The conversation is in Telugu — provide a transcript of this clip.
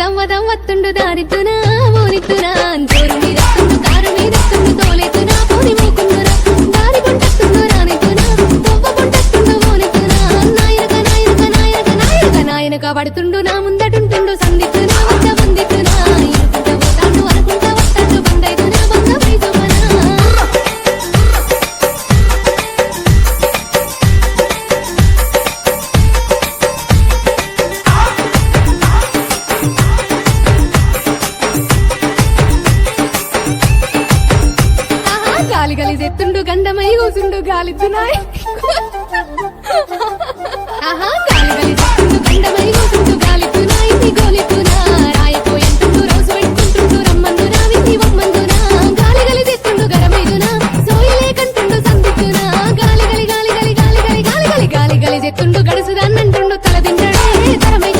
దవ్వ దవ్వత్తుండు దారితునా ఓనితునా జోరు మీదత్తుండు కారు మీదత్తుండు తోలేతునా పోని మూకుందునా దారి గుంటత్తుండు రానితునా దవ్వ గుంటత్తుండు ఓనితునా నాయనక నాయనక నాయనక నాయనక నాయనక పడుతుండు నా ముందటుంటుండు సందితునా వద్ద వందితునా ఇరుకుంట పోతాడు అనుకుంట వస్తాడు బందైతునా బంద పైజమనా గాలి గలి చెత్తుండు గండమై కూసుండు గాలితున్నాయ్ ఆహా గాలి గలి చెత్తుండు గండమై కూసుండు గాలితున్నాయ్ నీ గోలితునా రాయపోయంటుండు రోజు పెట్టుకుంటుండు రమ్మందునా విని వమ్మందునా గాలి గలి చెత్తుండు గరమైదునా సోయలే కంటుండు సందితునా గాలి గలి గాలి గలి గాలి గలి గాలి గలి గాలి గలి చెత్తుండు గడుసుదాన్నంటుండు తల తింటాడే తరమై